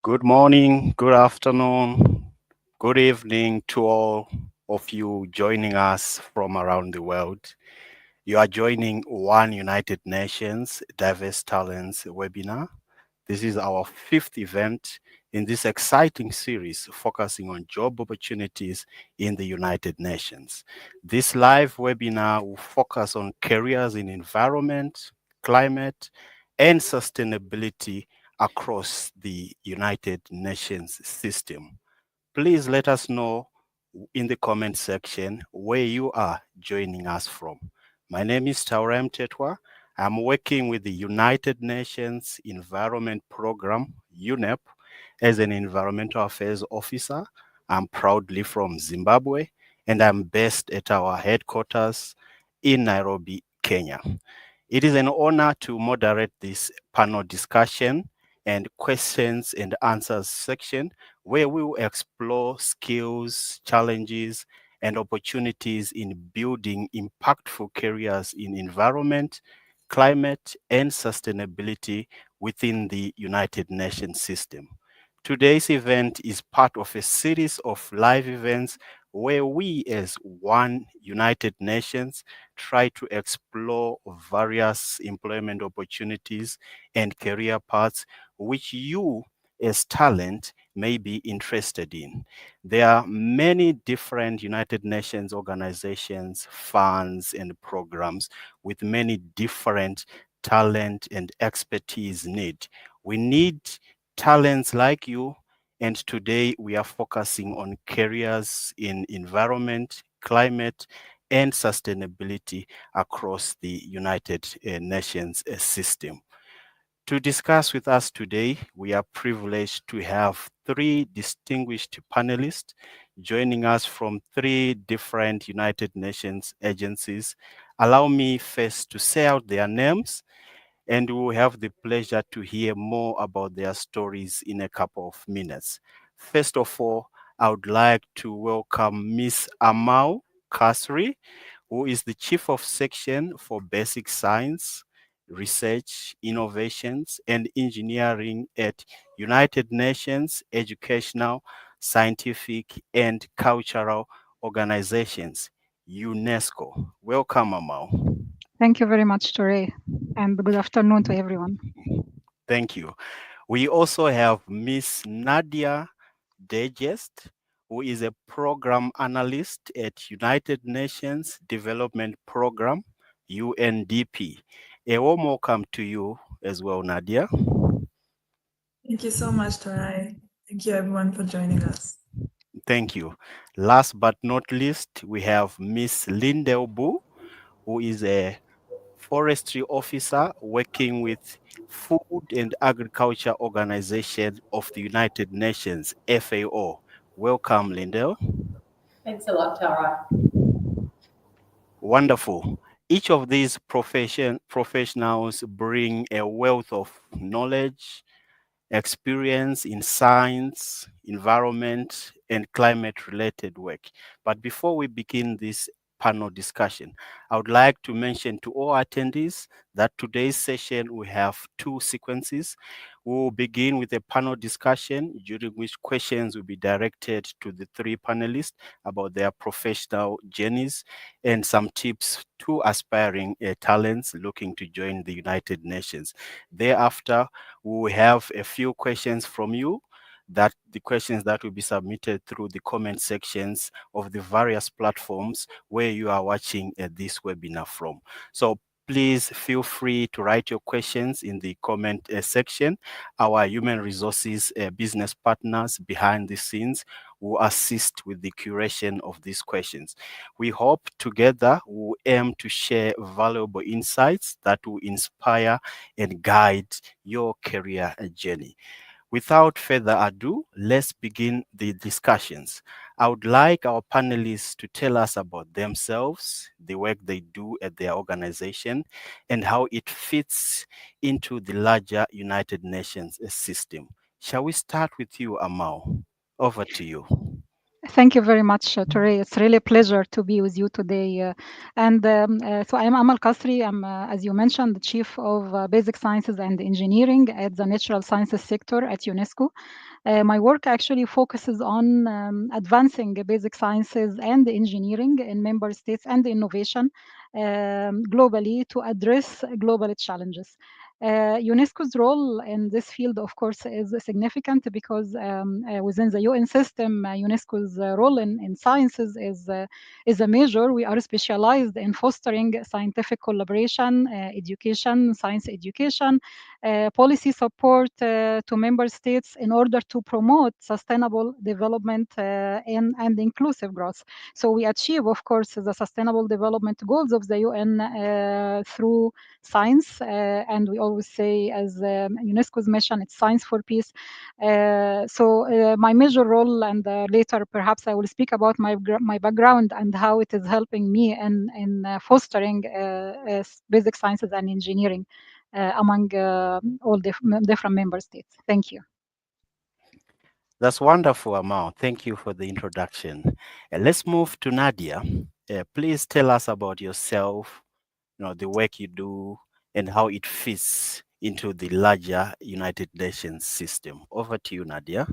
Good morning, good afternoon, good evening to all of you joining us from around the world. You are joining One United Nations Diverse Talents webinar. This is our fifth event in this exciting series focusing on job opportunities in the United Nations. This live webinar will focus on careers in environment, climate, and sustainability across the United Nations system. Please let us know in the comment section where you are joining us from. My name is Taurem Tetwa. I'm working with the United Nations Environment Program, UNEP, as an environmental affairs officer. I'm proudly from Zimbabwe and I'm based at our headquarters in Nairobi, Kenya. It is an honor to moderate this panel discussion and questions and answers section where we will explore skills, challenges, and opportunities in building impactful careers in environment, climate, and sustainability within the United Nations system. Today's event is part of a series of live events where we, as One United Nations, try to explore various employment opportunities and career paths which you, as talent, may be interested in. There are many different United Nations organizations, funds, and programs with many different talent and expertise need. We need talents like you, and today we are focusing on careers in environment, climate, and sustainability across the United Nations system. To discuss with us today, we are privileged to have three distinguished panelists joining us from three different United Nations agencies. Allow me first to say out their names, and we will have the pleasure to hear more about their stories in a couple of minutes. First of all, I would like to welcome Miss Amau Kasri, who is the Chief of Section for Basic Science, Research, Innovations, and Engineering at United Nations Educational, Scientific, and Cultural Organizations, UNESCO. Welcome, Amau. Thank you very much, Ture, and good afternoon to everyone. Thank you. We also have Miss Nadia Degest, who is a program analyst at United Nations Development Program, UNDP. A warm welcome to you as well, Nadia. Thank you so much, Tarai. Thank you, everyone, for joining us. Thank you. Last but not least, we have Miss Lindell Boo, who is a forestry officer working with Food and Agriculture Organization of the United Nations, FAO. Welcome, Lindell. Thanks a lot, Tara. Wonderful. Each of these professionals bring a wealth of knowledge, experience in science, environment, and climate related work. But before we begin this panel discussion, I would like to mention to all attendees that today's session we have two sequences. We will begin with a panel discussion during which questions will be directed to the three panelists about their professional journeys and some tips to aspiring talents looking to join the United Nations. Thereafter, we will have a few questions from you, that the questions that will be submitted through the comment sections of the various platforms where you are watching this webinar from. So please feel free to write your questions in the comment section. Our human resources business partners behind the scenes will assist with the curation of these questions. We hope together we'll aim to share valuable insights that will inspire and guide your career journey. Without further ado, let's begin the discussions. I would like our panelists to tell us about themselves, the work they do at their organization, and how it fits into the larger United Nations system. Shall we start with you, Amau? Over to you. Thank you very much, Ture. It's really a pleasure to be with you today. So I'm Amal Kasri. I'm, as you mentioned, the Chief of Basic Sciences and Engineering at the Natural Sciences sector at UNESCO. My work actually focuses on advancing basic sciences and engineering in member states and innovation globally to address global challenges. UNESCO's role in this field, of course, is significant because within the UN system, UNESCO's role in sciences is a major. We are specialized in fostering scientific collaboration, education, science education, policy support to member states in order to promote sustainable development and inclusive growth. So we achieve, of course, the sustainable development goals of the UN through science, and we always say, as UNESCO's mission, it's science for peace. My major role, and later perhaps I will speak about my background and how it is helping me in fostering basic sciences and engineering among all different member states. Thank you. That's wonderful, Amal. Thank you for the introduction. Let's move to Nadia. Please tell us about yourself, the work you do, and how it fits into the larger United Nations system. Over to you, Nadia.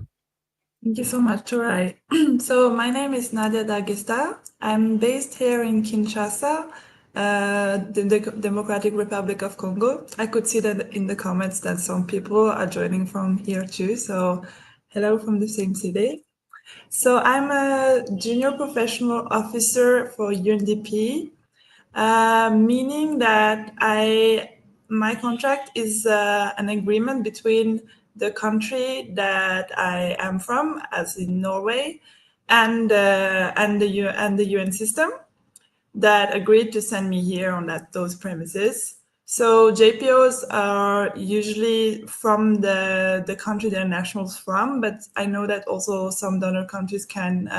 Thank you so much, Turai. So my name is Nadia Dagesta. I'm based here in Kinshasa, the Democratic Republic of Congo. I could see that in the comments that some people are joining from here too. So hello from the same city. So I'm a junior professional officer for UNDP, meaning that my contract is an agreement between the country that I am from, as in Norway, and the UN system that agreed to send me here on those premises. So JPOs are usually from the country their nationals from, but I know that also some donor countries can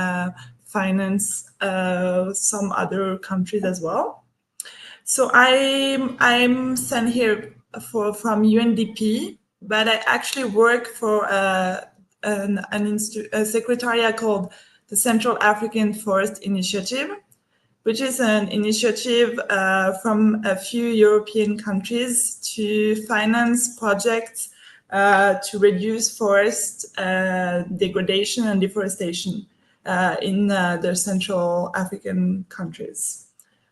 finance some other countries as well. So I'm sent here from UNDP, but I actually work for a secretariat called the Central African Forest Initiative, which is an initiative from a few European countries to finance projects to reduce forest degradation and deforestation in the Central African countries.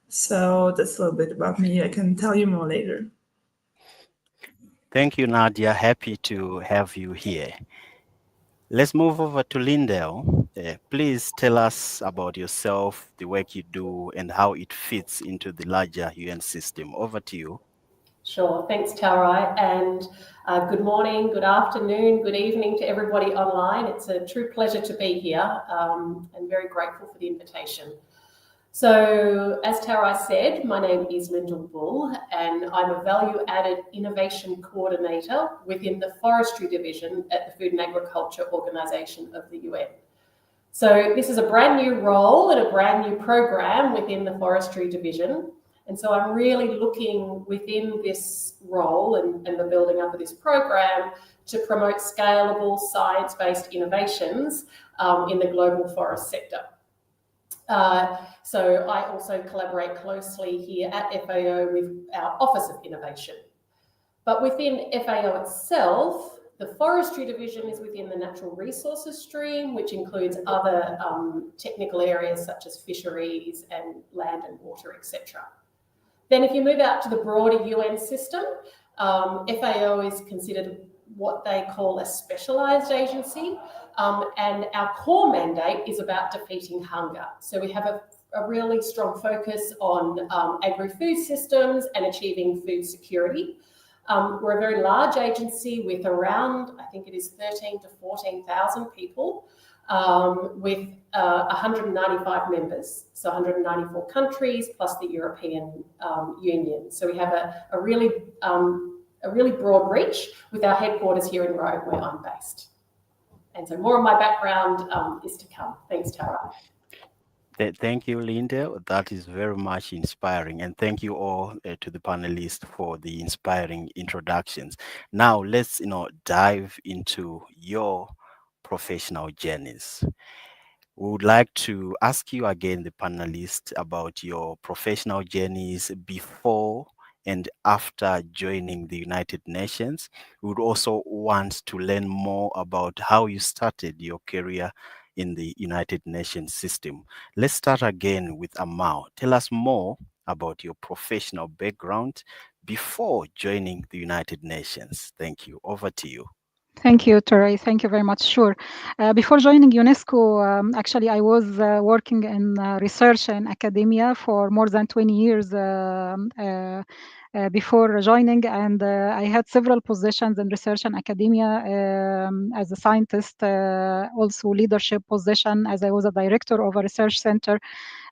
So that's a little bit about me. I can tell you more later. Thank you, Nadia. Happy to have you here. Let's move over to Lindell. Please tell us about yourself, the work you do, and how it fits into the larger UN system. Over to you. Sure, thanks, Tarai, and good morning, good afternoon, good evening to everybody online. It's a true pleasure to be here and very grateful for the invitation. So, as Tarai said, my name is Lyndall Bull, and I'm a value-added innovation coordinator within the Forestry Division at the Food and Agriculture Organization of the UN. So this is a brand new role and a brand new program within the Forestry Division. And so I'm really looking within this role and the building up of this program to promote scalable science-based innovations in the global forest sector. So I also collaborate closely here at FAO with our Office of Innovation. But within FAO itself, the Forestry Division is within the Natural Resources stream, which includes other technical areas such as fisheries and land and water, etc. Then if you move out to the broader UN system, FAO is considered what they call a specialised agency, and our core mandate is about defeating hunger. So we have a really strong focus on agri-food systems and achieving food security. We're a very large agency with around, I think it is 13 to 14,000 people, with 195 members, so 194 countries plus the European Union. So we have a really broad reach with our headquarters here in Rome, where I'm based. And so more of my background is to come. Thanks, Tara. Thank you, Linda. That is very much inspiring. And thank you all to the panelists for the inspiring introductions. Now let's, dive into your professional journeys. We would like to ask you again, the panelists, about your professional journeys before and after joining the United Nations. We would also want to learn more about how you started your career in the United Nations system. Let's start again with Amal. Tell us more about your professional background before joining the United Nations. Thank you. Over to you. Thank you, Teray. Thank you very much. Sure. Before joining UNESCO, actually, I was working in research and academia for more than 20 years before joining, and I had several positions in research and academia as a scientist, also leadership position, as I was a director of a research center.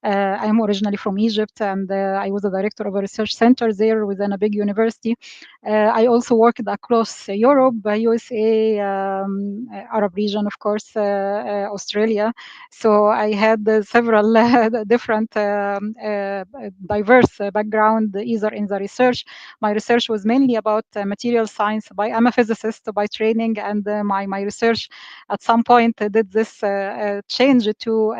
I'm originally from Egypt, and I was a director of a research center there within a big university. I also worked across Europe, USA, Arab region, of course, Australia. So I had several different diverse background, either in the research. My research was mainly about material science. I'm a physicist by training, and my research at some point did this change to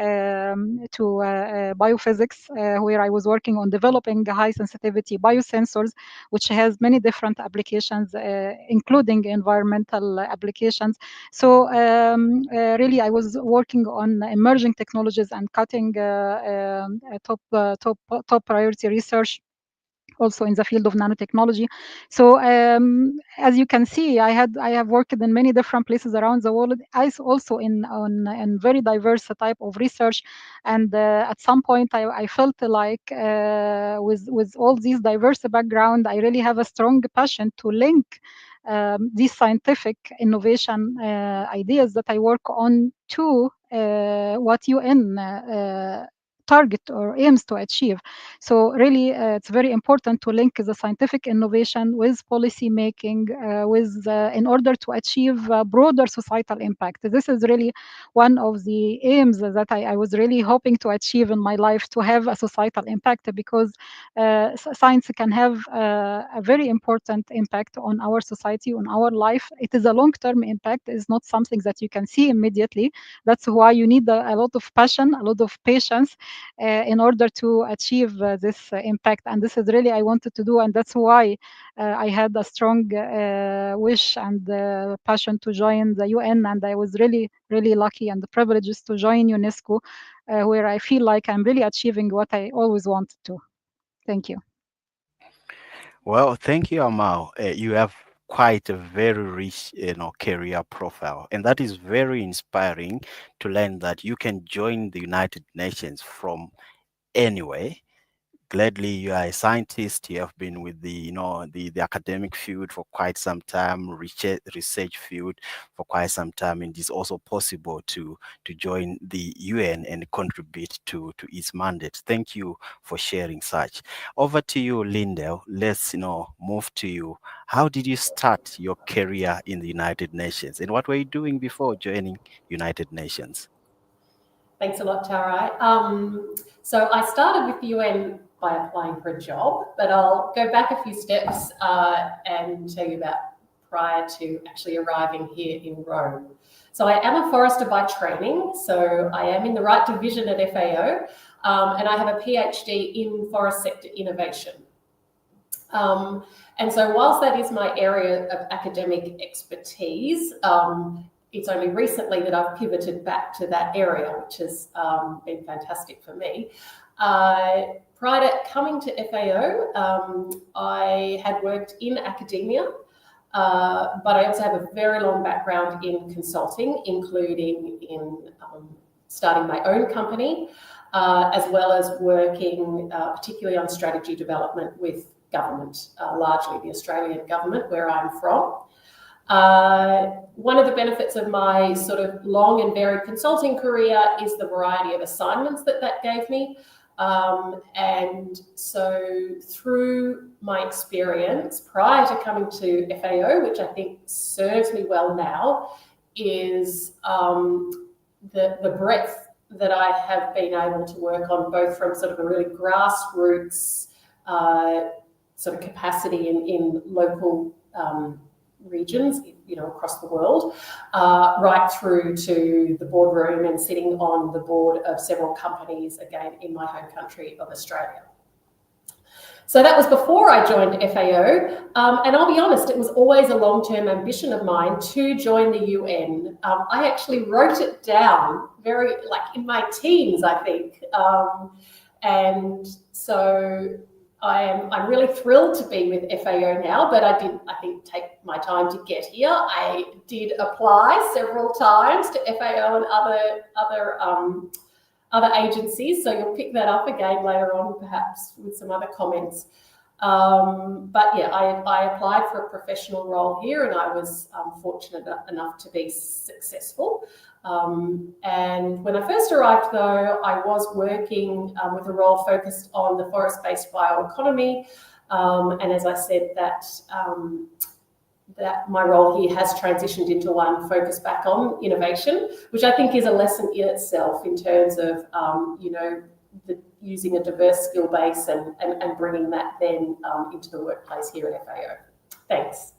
biophysics, where I was working on developing high sensitivity biosensors, which has many different applications, including environmental applications. So really, I was working on emerging technologies and cutting top priority research also in the field of nanotechnology. So as you can see, I have worked in many different places around the world. I also in very diverse type of research, and at some point I felt like with all these diverse background, I really have a strong passion to link these scientific innovation ideas that I work on to what UN target or aims to achieve. So really, it's very important to link the scientific innovation with policy making, in order to achieve broader societal impact. This is really one of the aims that I was really hoping to achieve in my life, to have a societal impact, because science can have a very important impact on our society, on our life. It is a long-term impact. It's not something that you can see immediately. That's why you need a lot of passion, a lot of patience, in order to achieve this impact. And this is really I wanted to do, and that's why I had a strong wish and passion to join the UN. And I was really, really lucky and privileged to join UNESCO, where I feel like I'm really achieving what I always wanted to. Thank you. Well, thank you, Amal. You have quite a very rich, career profile, and that is very inspiring to learn that you can join the United Nations from anywhere. Gladly, you are a scientist. You have been with the academic field for quite some time, research field for quite some time, and it's also possible to join the UN and contribute to its mandate. Thank you for sharing such. Over to you, Lindell. Let's move to you. How did you start your career in the United Nations, and what were you doing before joining United Nations? Thanks a lot, Tarai. So I started with the UN by applying for a job, but I'll go back a few steps and tell you about prior to actually arriving here in Rome. So I am a forester by training, so I am in the right division at FAO, and I have a PhD in forest sector innovation. And so whilst that is my area of academic expertise, it's only recently that I've pivoted back to that area, which has been fantastic for me. Prior to coming to FAO, I had worked in academia, but I also have a very long background in consulting, including in starting my own company, as well as working particularly on strategy development with government, largely the Australian government, where I'm from. One of the benefits of my sort of long and varied consulting career is the variety of assignments that gave me. And so through my experience prior to coming to FAO, which I think serves me well now, is the breadth that I have been able to work on, both from sort of a really grassroots sort of capacity in local regions, across the world, right through to the boardroom and sitting on the board of several companies, again, in my home country of Australia. So that was before I joined FAO, and I'll be honest, it was always a long-term ambition of mine to join the UN. I actually wrote it down in my teens, I think, and so I'm really thrilled to be with FAO now, but I didn't, I think, take my time to get here. I did apply several times to FAO and other agencies, so you'll pick that up again later on, perhaps with some other comments. But yeah, I applied for a professional role here, and I was fortunate enough to be successful. And when I first arrived, though, I was working with a role focused on the forest-based bioeconomy, and as I said, that my role here has transitioned into one focused back on innovation, which I think is a lesson in itself in terms of, using a diverse skill base and bringing that then into the workplace here at FAO. Thanks.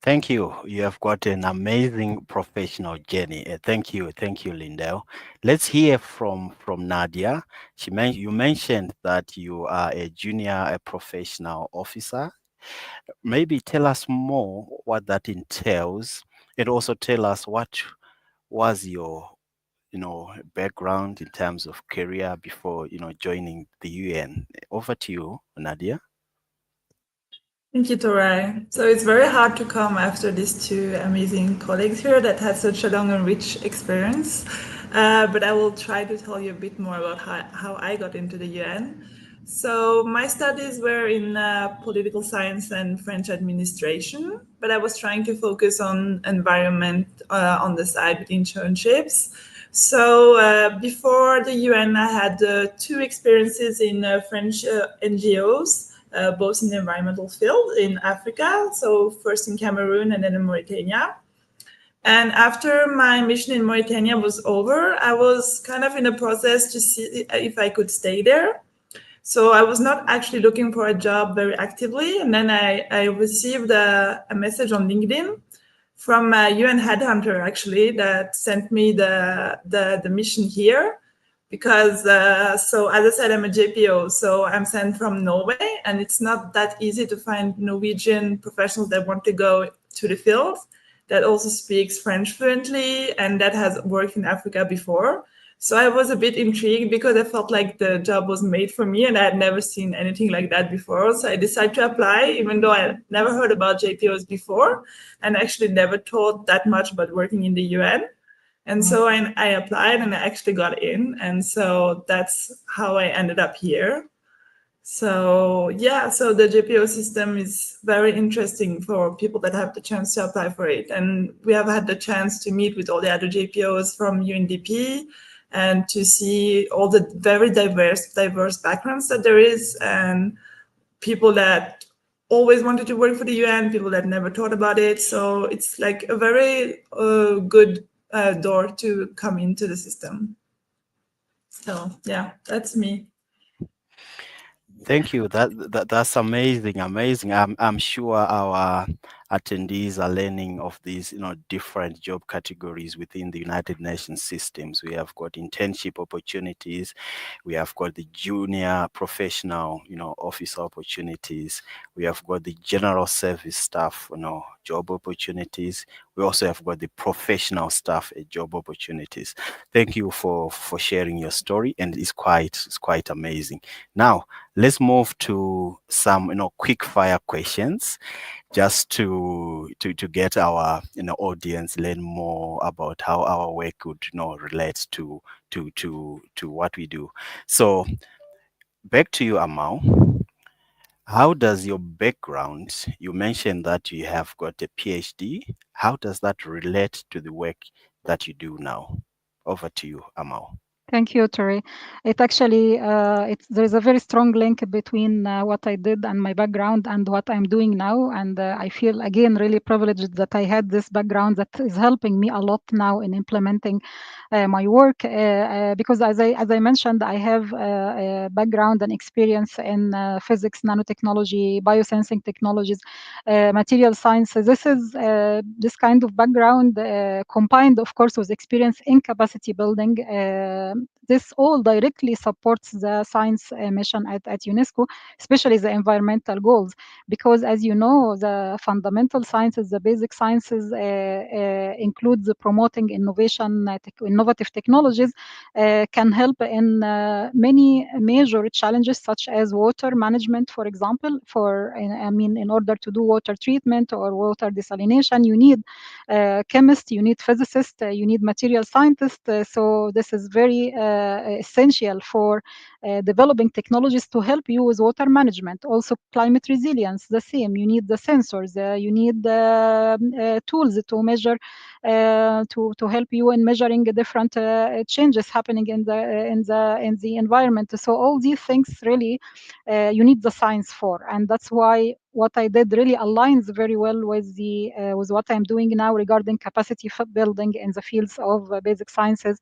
Thank you. You have got an amazing professional journey. Thank you, Lindell. Let's hear from Nadia. You mentioned that you are a junior professional officer. Maybe tell us more what that entails, and also tell us what was your background in terms of career before joining the UN. Over to you, Nadia. Thank you, Torai. So it's very hard to come after these two amazing colleagues here that had such a long and rich experience. But I will try to tell you a bit more about how I got into the UN. So my studies were in political science and French administration, but I was trying to focus on environment on the side with internships. So before the UN, I had two experiences in French NGOs. Both in the environmental field in Africa, so first in Cameroon and then in Mauritania. And after my mission in Mauritania was over, I was kind of in a process to see if I could stay there. So I was not actually looking for a job very actively. And then I received a message on LinkedIn from a UN headhunter, actually, that sent me the mission here. Because, so as I said, I'm a JPO, so I'm sent from Norway, and it's not that easy to find Norwegian professionals that want to go to the field, that also speaks French fluently, and that has worked in Africa before. So I was a bit intrigued because I felt like the job was made for me, and I had never seen anything like that before. So I decided to apply, even though I never heard about JPOs before, and actually never thought that much about working in the UN. And so I applied and I actually got in. And so that's how I ended up here. So yeah, so the JPO system is very interesting for people that have the chance to apply for it. And we have had the chance to meet with all the other JPOs from UNDP and to see all the very diverse backgrounds that there is, and people that always wanted to work for the UN, people that never thought about it. So it's like a very good door to come into the system. So yeah, that's me. Thank you. That's amazing. I'm sure our attendees are learning of these, different job categories within the United Nations systems. We have got internship opportunities. We have got the junior professional, officer opportunities. We have got the general service staff, job opportunities. We also have got the professional staff job opportunities. Thank you for sharing your story, and it's quite amazing. Now, let's move to some, quick fire questions, just to get our, audience learn more about how our work could, relate to what we do. So, back to you, Amal. How does your background, you mentioned that you have got a PhD, how does that relate to the work that you do now? Over to you, Amal. Thank you, Tori. It actually, there is a very strong link between what I did and my background and what I'm doing now. And I feel, again, really privileged that I had this background that is helping me a lot now in implementing my work. Because as I mentioned, I have a background and experience in physics, nanotechnology, biosensing technologies, material sciences. This kind of background combined, of course, with experience in capacity building. This all directly supports the science mission at UNESCO, especially the environmental goals, because as you know, the fundamental sciences, the basic sciences includes promoting innovation, innovative technologies, can help in many major challenges such as water management, for example. In order to do water treatment or water desalination, you need chemists, you need physicists, you need material scientists. So this is very essential for developing technologies to help you with water management. Also, climate resilience, the same. You need the sensors, you need tools to measure, to help you in measuring the different changes happening in the environment. So all these things really you need the science for, and that's why what I did really aligns very well with what I'm doing now regarding capacity building in the fields of basic sciences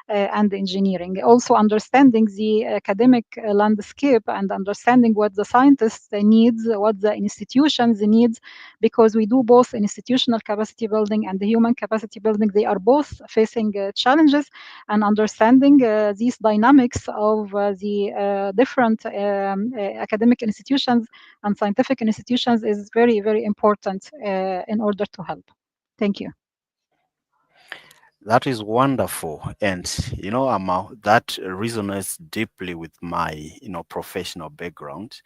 and engineering. Also understanding the academic landscape and understanding what the scientists needs, what the institutions needs, because we do both institutional capacity building and the human capacity building. They are both facing challenges, and understanding these dynamics of the different academic institutions and scientific institutions is very, very important in order to help. Thank you. That is wonderful. And, Amal, that resonates deeply with my, professional background.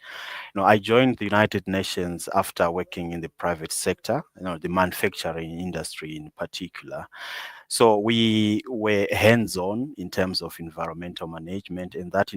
I joined the United Nations after working in the private sector, the manufacturing industry in particular. So we were hands-on in terms of environmental management, and that,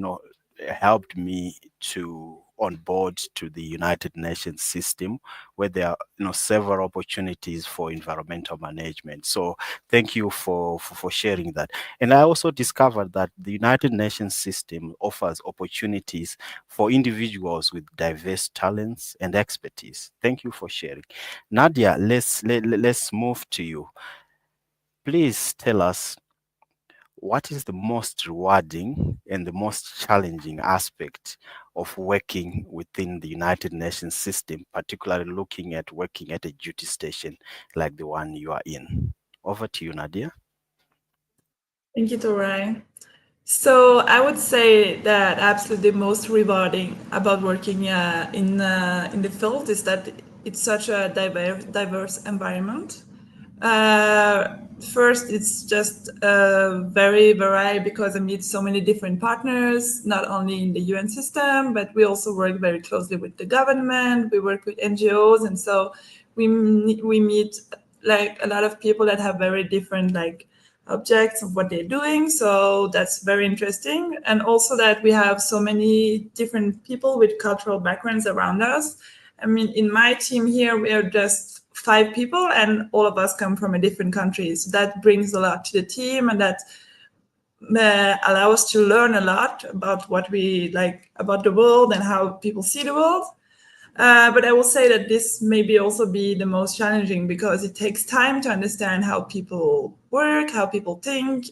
helped me to on board to the United Nations system, where there are, several opportunities for environmental management. So thank you for sharing that. And I also discovered that the United Nations system offers opportunities for individuals with diverse talents and expertise. Thank you for sharing. Nadia, let's move to you. Please tell us, what is the most rewarding and the most challenging aspect of working within the United Nations system, particularly looking at working at a duty station like the one you are in? Over to you, Nadia. Thank you, Torai. So I would say that absolutely most rewarding about working in the field is that it's such a diverse environment. First, it's just very varied because I meet so many different partners, not only in the UN system, but we also work very closely with the government. We work with NGOs, and so we meet like a lot of people that have very different like objects of what they're doing. So that's very interesting. And also that we have so many different people with cultural backgrounds around us. I mean, in my team here, we are just 5 people and all of us come from a different country. So that brings a lot to the team, and that allow us to learn a lot about what we like about the world and how people see the world. But I will say that this maybe also be the most challenging because it takes time to understand how people work, how people think,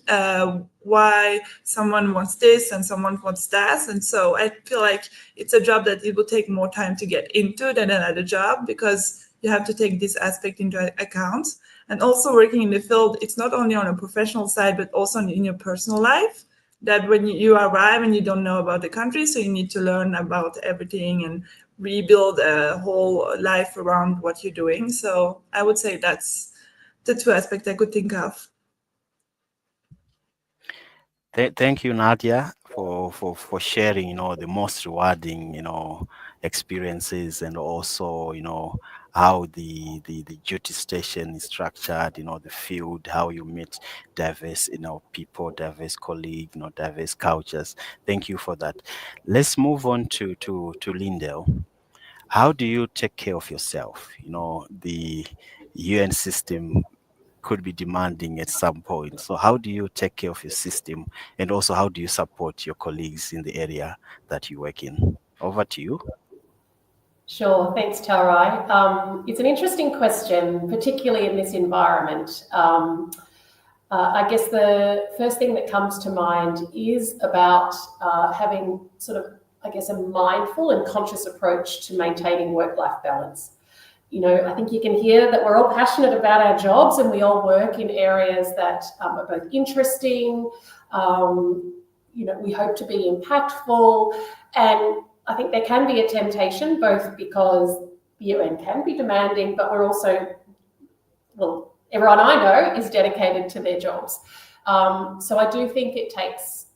why someone wants this and someone wants that. And so I feel like it's a job that it will take more time to get into than another job because you have to take this aspect into account. And also working in the field, it's not only on a professional side, but also in your personal life. That when you arrive and you don't know about the country, so you need to learn about everything and rebuild a whole life around what you're doing. So I would say that's the 2 aspects I could think of. Thank you, Nadia, for sharing, the most rewarding, experiences, and also, how the duty station is structured, the field, how you meet diverse, people, diverse colleagues, diverse cultures. Thank you for that. Let's move on to Lindell. How do you take care of yourself? The UN system could be demanding at some point. So how do you take care of your system, and also how do you support your colleagues in the area that you work in? Over to you. Sure, thanks, Tarai. It's an interesting question, particularly in this environment. I guess the first thing that comes to mind is about having sort of, I guess, a mindful and conscious approach to maintaining work-life balance. You know, I think you can hear that we're all passionate about our jobs and we all work in areas that are both interesting, you know, we hope to be impactful, and I think there can be a temptation, both because the UN can be demanding, but we're also, well, everyone I know is dedicated to their jobs. So I do think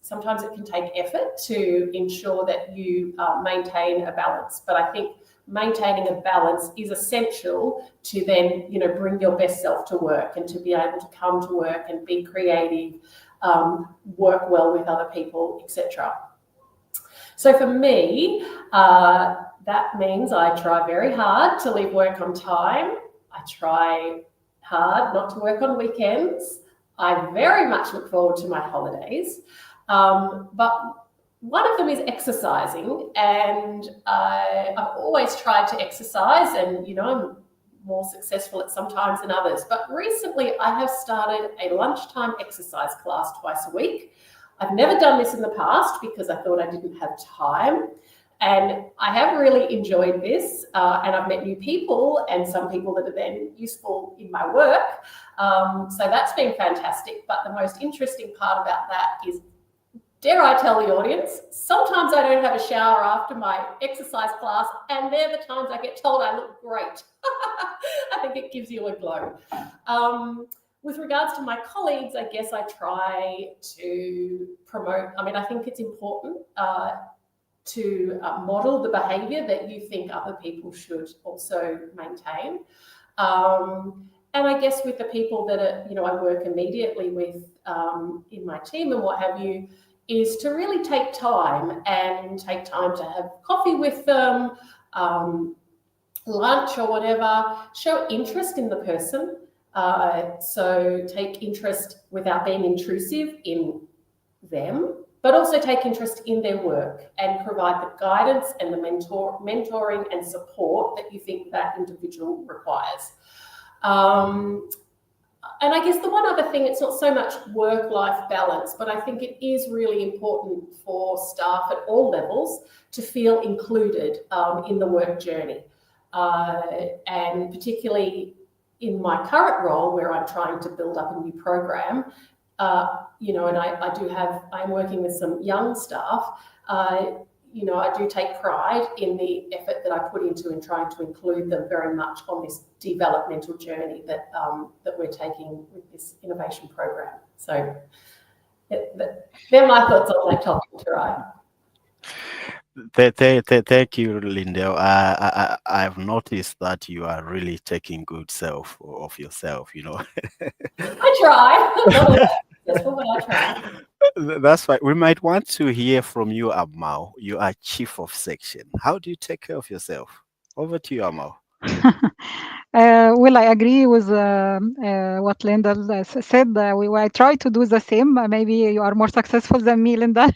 sometimes it can take effort to ensure that you maintain a balance, but I think maintaining a balance is essential to then, you know, bring your best self to work and to be able to come to work and be creative, work well with other people, etc. So for me, that means I try very hard to leave work on time. I try hard not to work on weekends. I very much look forward to my holidays. But one of them is exercising, and I've always tried to exercise, and, you know, I'm more successful at sometimes than others. But recently I have started a lunchtime exercise class twice a week. I've never done this in the past because I thought I didn't have time. And I have really enjoyed this, and I've met new people and some people that are then useful in my work. So that's been fantastic. But the most interesting part about that is, dare I tell the audience, sometimes I don't have a shower after my exercise class, and they're the times I get told I look great. I think it gives you a glow. With regards to my colleagues, I guess I try to promote, I mean, I think it's important to model the behaviour that you think other people should also maintain. And I guess with the people that are, you know, I work immediately with in my team and what have you, is to really take time to have coffee with them, lunch or whatever, show interest in the person. So take interest without being intrusive in them, but also take interest in their work and provide the guidance and the mentoring and support that you think that individual requires. And I guess the one other thing, it's not so much work-life balance, but I think it is really important for staff at all levels to feel included in the work journey. And particularly in my current role, where I'm trying to build up a new program, you know, and I'm working with some young staff, you know, I do take pride in the effort that I put into in trying to include them very much on this developmental journey that we're taking with this innovation program. So they're my thoughts on that topic, Tarai. Thank you, Lindell. I've noticed that you are really taking good self of yourself, you know. I try. Not always successful, but I try. That's right. We might want to hear from you, Amal. You are chief of section. How do you take care of yourself? Over to you, Amal. Well, I agree with what Linda said. I try to do the same. Maybe you are more successful than me, Linda.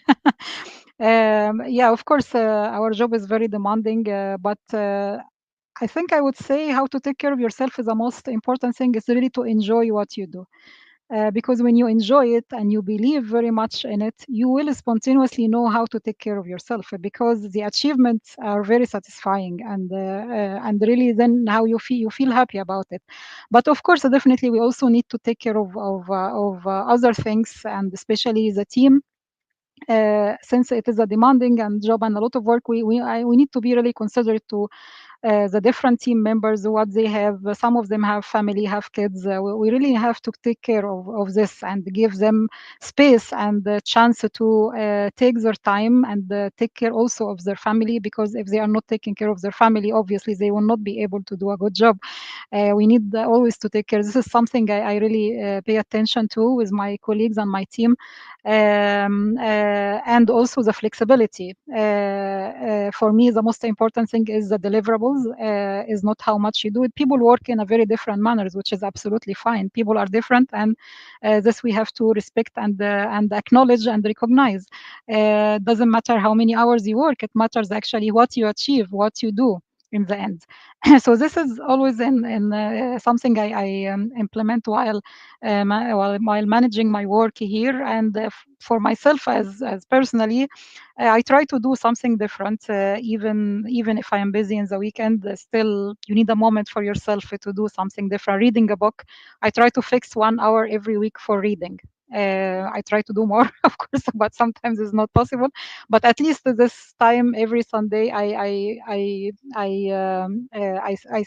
Yeah, of course, our job is very demanding, but I think I would say how to take care of yourself is the most important thing, is really to enjoy what you do. Because when you enjoy it and you believe very much in it, you will spontaneously know how to take care of yourself, because the achievements are very satisfying, and really then how you feel happy about it. But of course, definitely we also need to take care of other things, and especially the team. Since it is a demanding and job and a lot of work, we need to be really considerate to the different team members, what they have. Some of them have family, have kids. We really have to take care of this and give them space and the chance to take their time and take care also of their family, because if they are not taking care of their family, obviously they will not be able to do a good job. We need always to take care. This is something I really pay attention to with my colleagues and my team. And also the flexibility. For me, the most important thing is the deliverable. levels is not how much you do it. People work in a very different manners, which is absolutely fine. People are different, and this we have to respect and acknowledge and recognize. Doesn't matter how many hours you work, it matters actually what you achieve, what you do in the end. So this is always in something I implement while managing my work here, and for myself as personally, I try to do something different. Even if I am busy in the weekend, still you need a moment for yourself to do something different. Reading a book, I try to fix 1 hour every week for reading. I try to do more, of course, but sometimes it's not possible. But at least this time every Sunday, I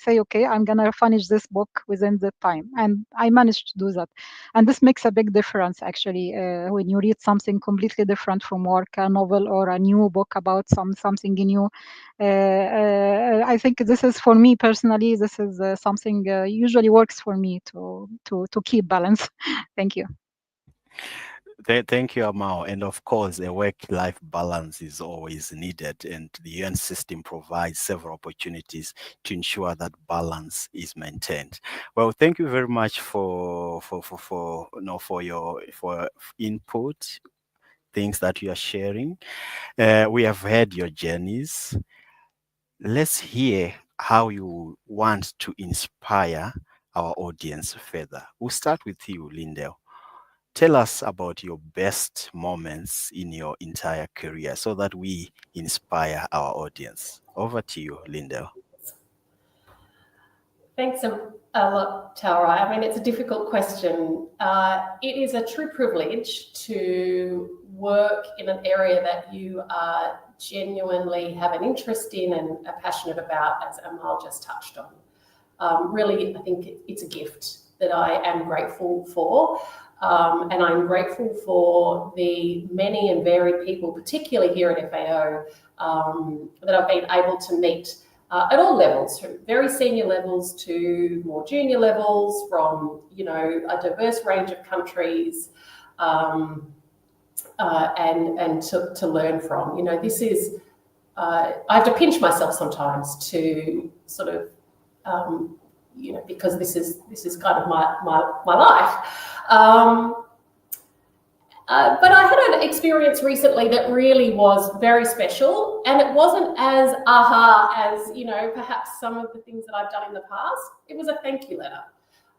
say, okay, I'm gonna finish this book within the time, and I managed to do that. And this makes a big difference actually when you read something completely different from work, a novel or a new book about something new. I think this is, for me personally, this is something usually works for me to keep balance. Thank you. Thank you, Amao. And of course, a work-life balance is always needed, and the UN system provides several opportunities to ensure that balance is maintained. Well, thank you very much for your input, things that you are sharing. We have heard your journeys. Let's hear how you want to inspire our audience further. We'll start with you, Lindell. Tell us about your best moments in your entire career so that we inspire our audience. Over to you, Lindell. Thanks a lot, Tara. I mean, it's a difficult question. It is a true privilege to work in an area that you genuinely have an interest in and are passionate about, as Amal just touched on. Really, I think it's a gift that I am grateful for. And I'm grateful for the many and varied people, particularly here at FAO, that I've been able to meet at all levels, from very senior levels to more junior levels, from a diverse range of countries, and to learn from. This is I have to pinch myself sometimes to sort of because this is kind of my life. But I had an experience recently that really was very special, and it wasn't as as perhaps some of the things that I've done in the past. It was a thank you letter.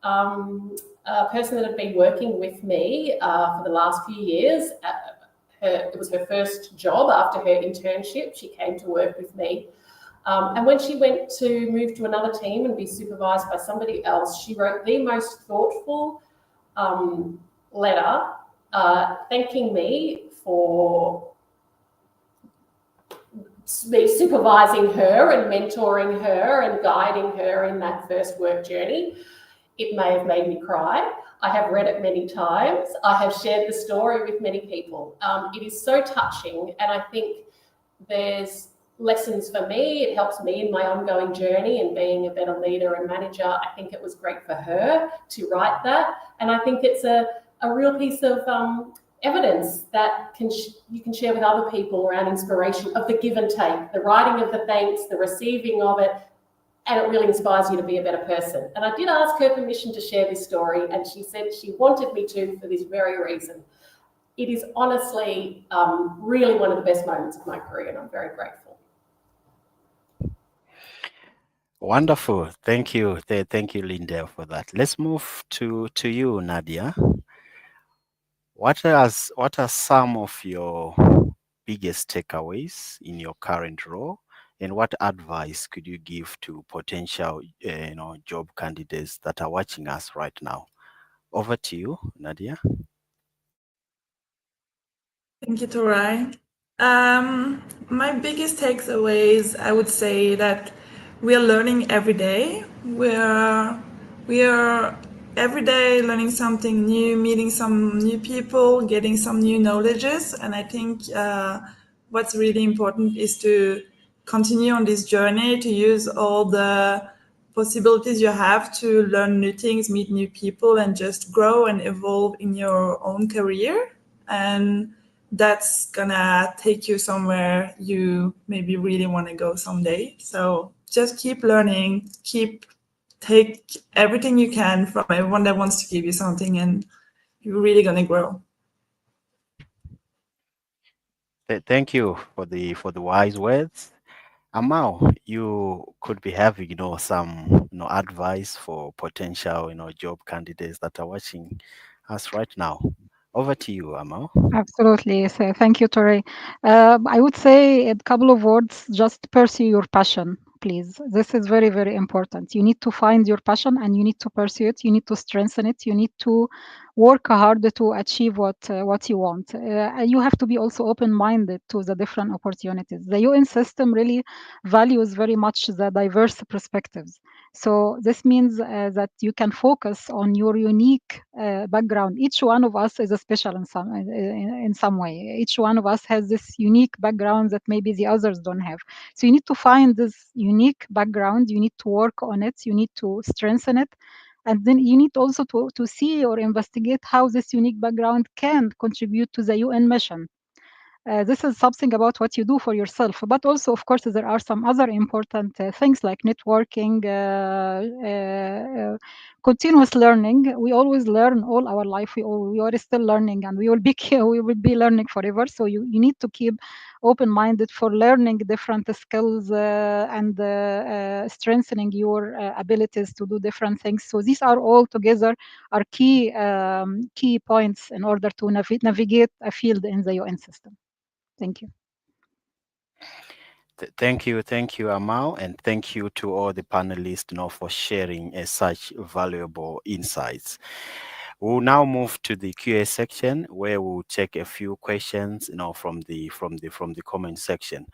A person that had been working with me for the last few years. It was her first job after her internship. She came to work with me. And when she went to move to another team and be supervised by somebody else, she wrote the most thoughtful letter thanking me for me supervising her and mentoring her and guiding her in that first work journey. It may have made me cry. I have read it many times. I have shared the story with many people. It is so touching, and I think there's lessons for me. It helps me in my ongoing journey and being a better leader and manager. I think it was great for her to write that, and I think it's a real piece of evidence that you can share with other people around inspiration of the give and take, the writing of the thanks, the receiving of it, and it really inspires you to be a better person. And I did ask her permission to share this story, and she said she wanted me to for this very reason. It is honestly really one of the best moments of my career, and I'm very grateful. Wonderful. Thank you. Thank you, Lindell, for that. Let's move to you, Nadia. What are some of your biggest takeaways in your current role, and what advice could you give to potential job candidates that are watching us right now? Over to you, Nadia. Thank you, Torai. My biggest takeaways, I would say that we are learning every day. We are every day learning something new, meeting some new people, getting some new knowledges. And I think what's really important is to continue on this journey, to use all the possibilities you have to learn new things, meet new people, and just grow and evolve in your own career. And that's gonna take you somewhere you maybe really want to go someday. So just keep learning, take everything you can from everyone that wants to give you something, and you're really gonna grow. Thank you for the wise words. Amal, you could be having, some, advice for potential, job candidates that are watching us right now. Over to you, Amal. Absolutely. So thank you, Tori. I would say a couple of words, just pursue your passion, please. This is very, very important. You need to find your passion and you need to pursue it. You need to strengthen it. You need to work hard to achieve what you want. You have to be also open-minded to the different opportunities. The UN system really values very much the diverse perspectives. So this means that you can focus on your unique background. Each one of us is a special in some way. Each one of us has this unique background that maybe the others don't have. So you need to find this unique background. You need to work on it. You need to strengthen it. And then you need also to see or investigate how this unique background can contribute to the UN mission. This is something about what you do for yourself, but also, of course, there are some other important things like networking, continuous learning. We always learn all our life. We are still learning, and we will be we will be learning forever. So you need to keep open-minded for learning different skills and strengthening your abilities to do different things. So these are all together are key points in order to navigate a field in the UN system. Thank you. Thank you, Amal, and thank you to all the panelists, for sharing such valuable insights. We'll now move to the QA section where we'll take a few questions, from the comment section.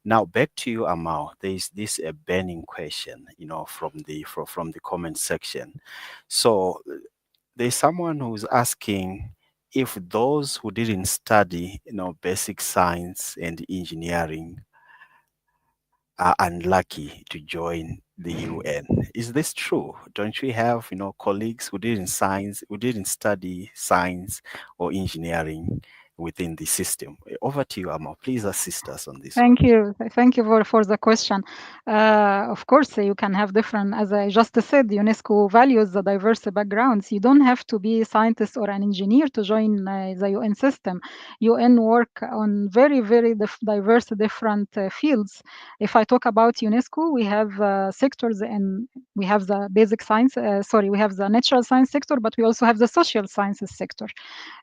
Now, back to you, Amal. There is this a burning question, from the comment section. So there's someone who's asking if those who didn't study, basic science and engineering are unlucky to join the UN. Is this true? Don't we have, colleagues who didn't study science or engineering within the system? Over to you, Amo. Please assist us on this one. Thank you. Thank you for the question. Of course, you can have different, as I just said, UNESCO values the diverse backgrounds. You don't have to be a scientist or an engineer to join the UN system. UN work on very, very diverse different fields. If I talk about UNESCO, we have sectors and we have the basic science, we have the natural science sector, but we also have the social sciences sector.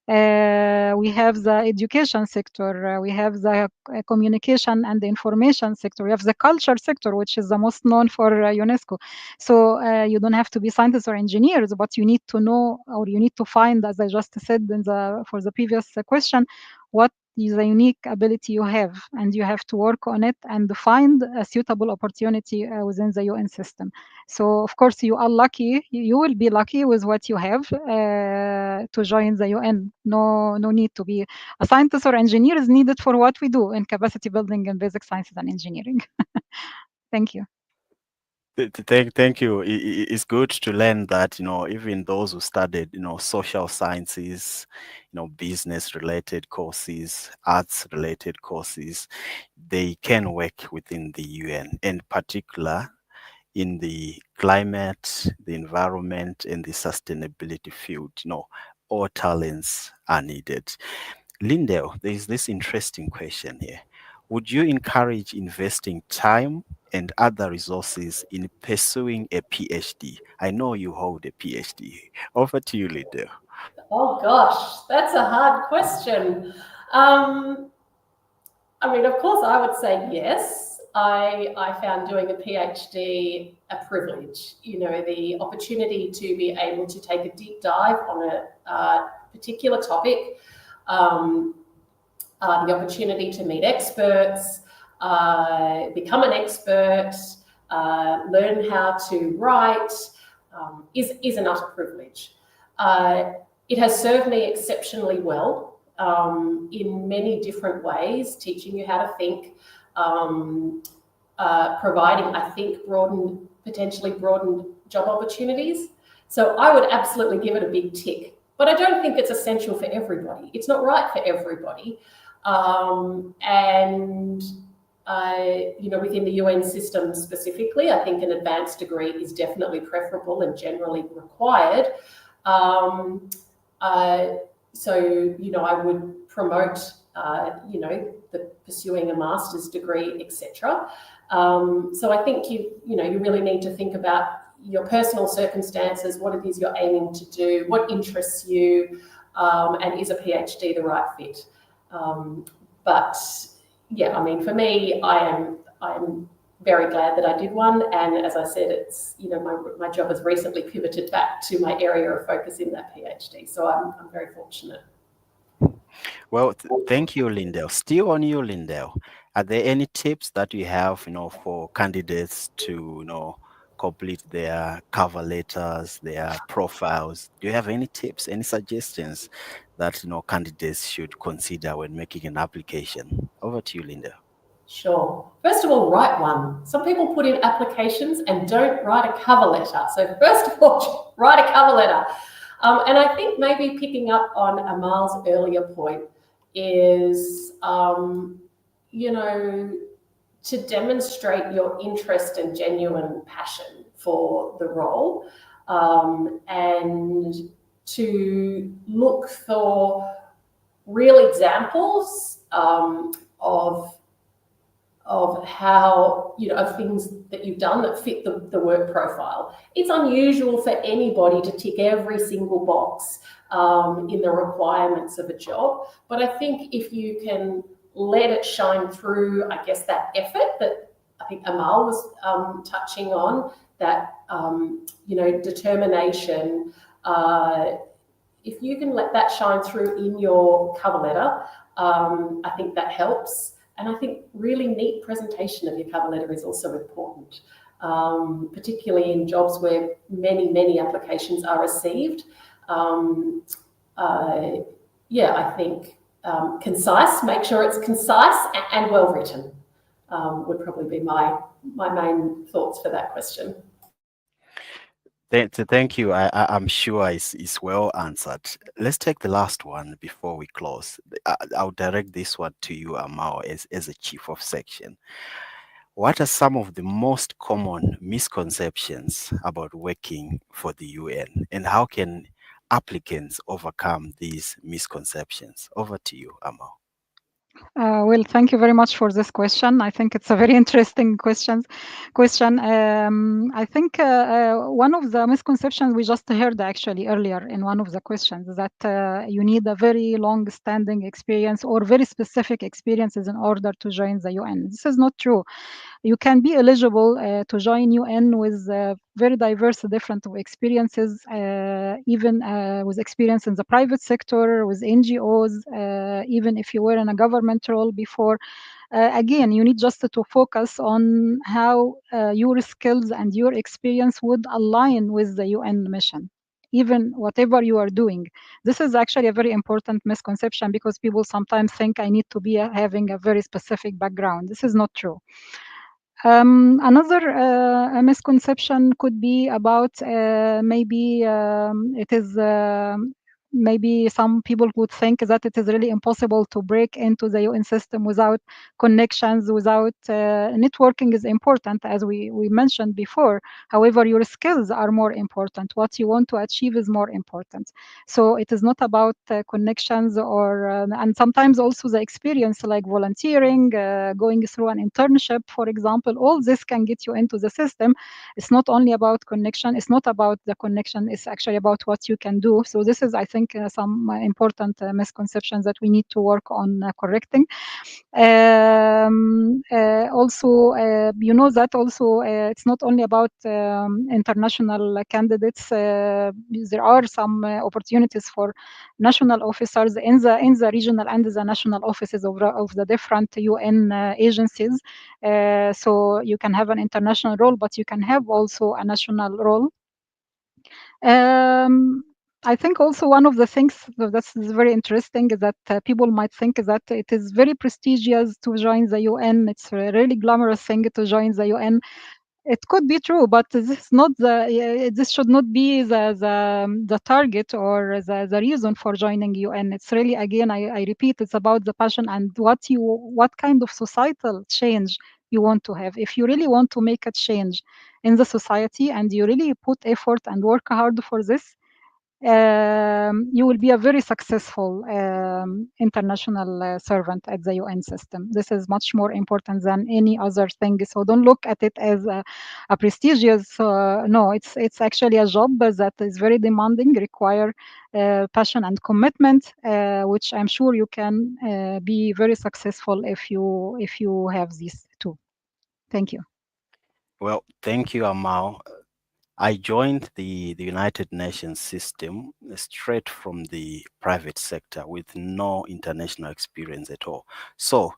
We have the education sector, we have the communication and the information sector, we have the culture sector, which is the most known for UNESCO. So you don't have to be scientists or engineers, but you need to know, or you need to find, as I just said for the previous question, what is a unique ability you have, and you have to work on it and find a suitable opportunity within the UN system. So of course you are lucky, you will be lucky with what you have to join the UN. No need to be a scientist or engineer is needed for what we do in capacity building and basic sciences and engineering. Thank you. Thank you. It's good to learn that, even those who studied, social sciences, business related courses, arts related courses, they can work within the UN, in particular in the climate, the environment, and the sustainability field. All talents are needed. Lindell, there is this interesting question here. Would you encourage investing time and other resources in pursuing a PhD? I know you hold a PhD. Over to you, Lindell. Oh gosh, that's a hard question. Um, I mean, of course, I would say yes. I found doing a PhD a privilege. The opportunity to be able to take a deep dive on a particular topic, the opportunity to meet experts, become an expert, learn how to write, is an utter privilege. It has served me exceptionally well in many different ways, teaching you how to think, providing, I think, potentially broadened job opportunities. So I would absolutely give it a big tick. but I don't think it's essential for everybody. It's not right for everybody. And within the UN system specifically, I think an advanced degree is definitely preferable and generally required. So, I would promote, the pursuing a master's degree, etc. So I think you really need to think about your personal circumstances, what it is you're aiming to do, what interests you, and is a PhD the right fit? But yeah, I mean, for me, I'm very glad that I did one, and as I said, it's my job has recently pivoted back to my area of focus in that PhD, so I'm very fortunate. Well, thank you, Lindell. Still on you, Lindell. Are there any tips that you have, for candidates to, complete their cover letters, their profiles? Do you have any tips, any suggestions that, candidates should consider when making an application? Over to you, Lindell. Sure. First of all, write one. Some people put in applications and don't write a cover letter. So first of all, write a cover letter. And I think maybe picking up on Amal's earlier point is, to demonstrate your interest and genuine passion for the role, and to look for real examples of how, of things that you've done that fit the work profile. It's unusual for anybody to tick every single box in the requirements of a job, but I think if you can let it shine through, I guess, that effort that I think Amal was touching on, that, determination, if you can let that shine through in your cover letter, I think that helps. And I think really neat presentation of your cover letter is also important, particularly in jobs where many, many applications are received. I think concise, make sure it's concise and well written, would probably be my main thoughts for that question. Thank you. I'm sure it's well answered. Let's take the last one before we close. I'll direct this one to you, Amao, as a chief of section. What are some of the most common misconceptions about working for the UN, and how can applicants overcome these misconceptions? Over to you, Amao. Well, thank you very much for this question. I think it's a very interesting question. I think one of the misconceptions we just heard actually earlier in one of the questions is that you need a very long-standing experience or very specific experiences in order to join the UN. This is not true. You can be eligible to join UN with very diverse different experiences, even with experience in the private sector, with NGOs, even if you were in a government role before. Again, you need just to focus on how your skills and your experience would align with the UN mission, even whatever you are doing. This is actually a very important misconception because people sometimes think I need to be having a very specific background. This is not true. Another misconception could be about maybe it is maybe some people would think that it is really impossible to break into the UN system without connections, without networking is important, as we mentioned before. However, your skills are more important. What you want to achieve is more important. So it is not about connections or, and sometimes also the experience like volunteering, going through an internship, for example, all this can get you into the system. It's not only about connection. It's not about the connection. It's actually about what you can do. So this is, I think, some important misconceptions that we need to work on correcting. Also, you know that also it's not only about international candidates. There are some opportunities for national officers in the regional and the national offices of the different UN agencies. So you can have an international role, but you can have also a national role. I think also one of the things that's very interesting is that people might think that it is very prestigious to join the UN. It's a really glamorous thing to join the UN. It could be true, but this should not be the target or the reason for joining UN. It's really, again, I repeat, it's about the passion and what kind of societal change you want to have. If you really want to make a change in the society and you really put effort and work hard for this, you will be a very successful international servant at the UN system. This is much more important than any other thing. So don't look at it as a prestigious. No, it's actually a job that is very demanding, require passion and commitment, which I'm sure you can be very successful if you have these two. Thank you. Well, thank you, Amal. I joined the United Nations system straight from the private sector with no international experience at all. So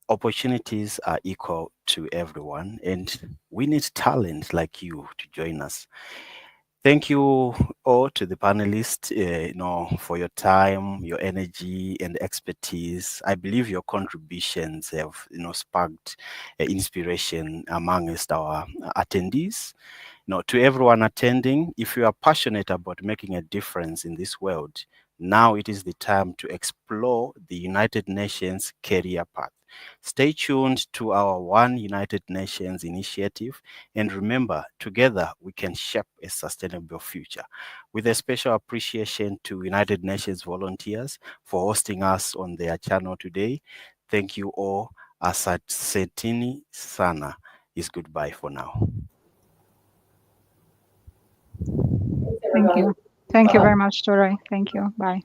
opportunities are equal to everyone, and we need talent like you to join us. Thank you all to the panelists, for your time, your energy, and expertise. I believe your contributions have, sparked inspiration amongst our attendees. To everyone attending, if you are passionate about making a difference in this world, now it is the time to explore the United Nations career path. Stay tuned to our One United Nations initiative, and remember, together we can shape a sustainable future. With a special appreciation to United Nations volunteers for hosting us on their channel today. Thank you all. Asanteni sana is goodbye for now. Thanks, Thank everybody. you. Thank you Bye. very much, Toray. Thank you. Bye.